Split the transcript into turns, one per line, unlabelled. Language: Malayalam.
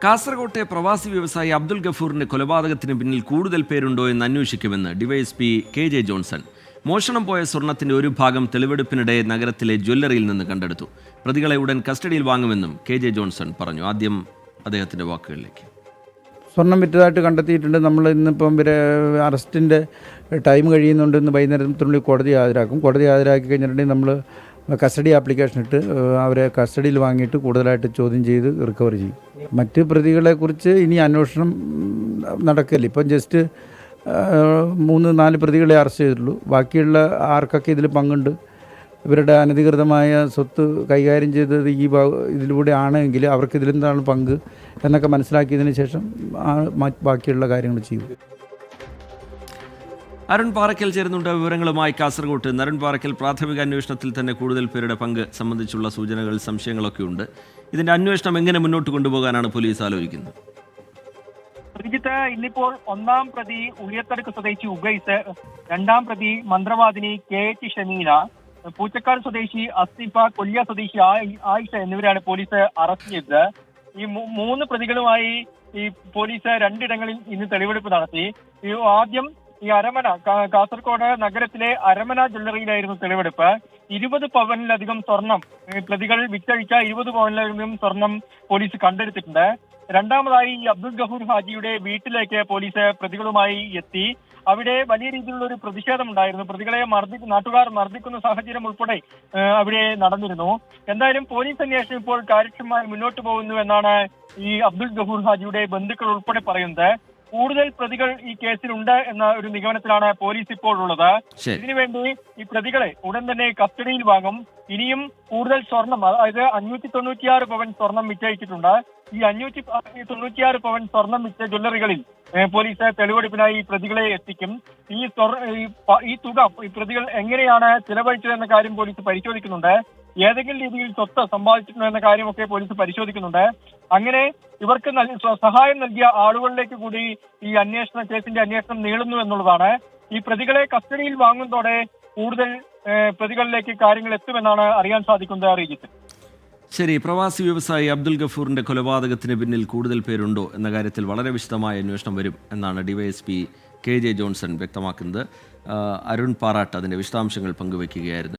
കാസർകോട്ടെ പ്രവാസി വ്യവസായി അബ്ദുൽ ഗഫൂറിന്റെ കൊലപാതകത്തിന് പിന്നിൽ കൂടുതൽ പേരുണ്ടോ എന്ന് അന്വേഷിക്കുമെന്ന് ഡിവൈഎസ്പി കെ.ജെ. ജോൺസൺ. മോഷണം പോയ സ്വർണത്തിന്റെ ഒരു ഭാഗം തെളിവെടുപ്പിനിടെ നഗരത്തിലെ ജ്വല്ലറിയിൽ നിന്ന് കണ്ടെടുത്തു. പ്രതികളെ ഉടൻ കസ്റ്റഡിയിൽ വാങ്ങുമെന്നും കെ.ജെ. ജോൺസൺ പറഞ്ഞു. ആദ്യം അദ്ദേഹത്തിന്റെ വാക്കുകളിലേക്ക്.
സ്വർണം വിറ്റതായിട്ട് കണ്ടെത്തിയിട്ടുണ്ട്. നമ്മൾ ഇന്നിപ്പം ഇവരെ അറസ്റ്റിൻ്റെ ടൈം കഴിയുന്നുണ്ട്. ഇന്ന് വൈകുന്നേരത്തിനുള്ളിൽ കോടതി ഹാജരാക്കും. കോടതി ഹാജരാക്കി കഴിഞ്ഞിട്ടുണ്ടെങ്കിൽ നമ്മൾ കസ്റ്റഡി ആപ്ലിക്കേഷൻ ഇട്ട് അവരെ കസ്റ്റഡിയിൽ വാങ്ങിയിട്ട് കൂടുതലായിട്ട് ചോദ്യം ചെയ്ത് റിക്കവർ ചെയ്യും. മറ്റ് പ്രതികളെക്കുറിച്ച് ഇനി അന്വേഷണം നടക്കില്ല. ഇപ്പം ജസ്റ്റ് 3-4 പ്രതികളെ അറസ്റ്റ് ചെയ്തിട്ടുള്ളൂ. ബാക്കിയുള്ള ആർക്കൊക്കെ ഇതിൽ പങ്കുണ്ട്, ഇവരുടെ അനധികൃതമായ സ്വത്ത് കൈകാര്യം ചെയ്തത് ഇതിലൂടെ ആണെങ്കിൽ അവർക്ക് ഇതിലെന്താണ് പങ്ക് എന്നൊക്കെ മനസ്സിലാക്കിയതിന് ശേഷം ബാക്കിയുള്ള കാര്യങ്ങൾ ചെയ്യും.
അരുൺ പാറയ്ക്കൽ ചേരുന്നുണ്ട് വിവരങ്ങളുമായി കാസർഗോട്ട്. അരുൺ പാറയ്ക്കൽ, പ്രാഥമിക അന്വേഷണത്തിൽ തന്നെ കൂടുതൽ പേരുടെ പങ്ക് സംബന്ധിച്ചുള്ള സൂചനകൾ, സംശയങ്ങളൊക്കെ ഉണ്ട്. ഇതിന്റെ അന്വേഷണം എങ്ങനെ മുന്നോട്ട് കൊണ്ടുപോകാനാണ് പോലീസ് ആലോചിക്കുന്നത്?
ശ്രീജിത്ത്, ഇന്നിപ്പോൾ ഒന്നാം പ്രതി ഉളിയത്തടുക്ക് സ്വദേശി ഉഗൈസ്, രണ്ടാം പ്രതി മന്ത്രവാദിനി KH ഷമീന, പൂച്ചക്കാട് സ്വദേശി അസ്തിഫ, കൊല്ലിയ സ്വദേശി ആയിഷ എന്നിവരാണ് പോലീസ് അറസ്റ്റ് ചെയ്തത്. ഈ 3 പ്രതികളുമായി ഈ പോലീസ് 2 ഇടങ്ങളിൽ ഇന്ന് തെളിവെടുപ്പ് നടത്തി. ആദ്യം ഈ അരമന, കാസർഗോഡ് നഗരത്തിലെ അരമന ജ്വല്ലറിയിലായിരുന്നു തെളിവെടുപ്പ്. 20 പവനിലധികം സ്വർണം പ്രതികൾ വിറ്റഴിച്ച 20 പവനിലധികം സ്വർണം പോലീസ് കണ്ടെടുത്തിട്ടുണ്ട്. രണ്ടാമതായി ഈ അബ്ദുൽ ഗഫൂർ ഹാജിയുടെ വീട്ടിലേക്ക് പോലീസ് പ്രതികളുമായി എത്തി. അവിടെ വലിയ രീതിയിലുള്ള ഒരു പ്രതിഷേധം ഉണ്ടായിരുന്നു. പ്രതികളെ നാട്ടുകാർ മർദ്ദിക്കുന്ന സാഹചര്യം ഉൾപ്പെടെ അവിടെ നടന്നിരുന്നു. എന്തായാലും പോലീസ് അന്വേഷണം ഇപ്പോൾ കാര്യക്ഷമമായി മുന്നോട്ട് പോകുന്നു എന്നാണ് ഈ അബ്ദുൽ ഗഫൂർ ഹാജിയുടെ ബന്ധുക്കൾ ഉൾപ്പെടെ പറയുന്നത്. കൂടുതൽ പ്രതികൾ ഈ കേസിലുണ്ട് എന്ന ഒരു നിഗമനത്തിലാണ് പോലീസ് ഇപ്പോൾ ഉള്ളത്. ഇതിനുവേണ്ടി ഈ പ്രതികളെ ഉടൻ തന്നെ കസ്റ്റഡിയിൽ വാങ്ങും. ഇനിയും കൂടുതൽ സ്വർണം, അതായത് 596 പവൻ സ്വർണം വിറ്റഴിച്ചിട്ടുണ്ട്. ഈ 596 പവൻ സ്വർണം വിറ്റ ജ്വല്ലറികളിൽ പോലീസ് തെളിവെടുപ്പിനായി പ്രതികളെ എത്തിക്കും. ഈ തുക ഈ പ്രതികൾ എങ്ങനെയാണ് ചിലവഴിച്ചതെന്ന കാര്യം പോലീസ് പരിശോധിക്കുന്നുണ്ട്. ഏതെങ്കിലും രീതിയിൽ സ്വത്ത് സമ്പാദിച്ചിട്ടുണ്ടോ എന്ന കാര്യമൊക്കെ പോലീസ് പരിശോധിക്കുന്നുണ്ട്. അങ്ങനെ ഇവർക്ക് സഹായം നൽകിയ ആളുകളിലേക്ക് കൂടി ഈ കേസിന്റെ അന്വേഷണം നീളുന്നു എന്നുള്ളതാണ്. ഈ പ്രതികളെ കസ്റ്റഡിയിൽ വാങ്ങുന്നതോടെ കൂടുതൽ പ്രതികളിലേക്ക് കാര്യങ്ങൾ എത്തുമെന്നാണ് അറിയാൻ സാധിക്കുന്നത്. അറിയിച്ചിട്ട്
ശരി, പ്രവാസി വ്യവസായി അബ്ദുൽ ഗഫൂറിന്റെ കൊലപാതകത്തിന് പിന്നിൽ കൂടുതൽ പേരുണ്ടോ എന്ന കാര്യത്തിൽ വളരെ വിശദമായ അന്വേഷണം വരും എന്നാണ് ഡിവൈഎസ്പി കെ.ജെ. ജോൺസൺ വ്യക്തമാക്കുന്നത്. അരുൺ പാറാട്ട് അതിന്റെ വിശദാംശങ്ങൾ പങ്കുവയ്ക്കുകയായിരുന്നു.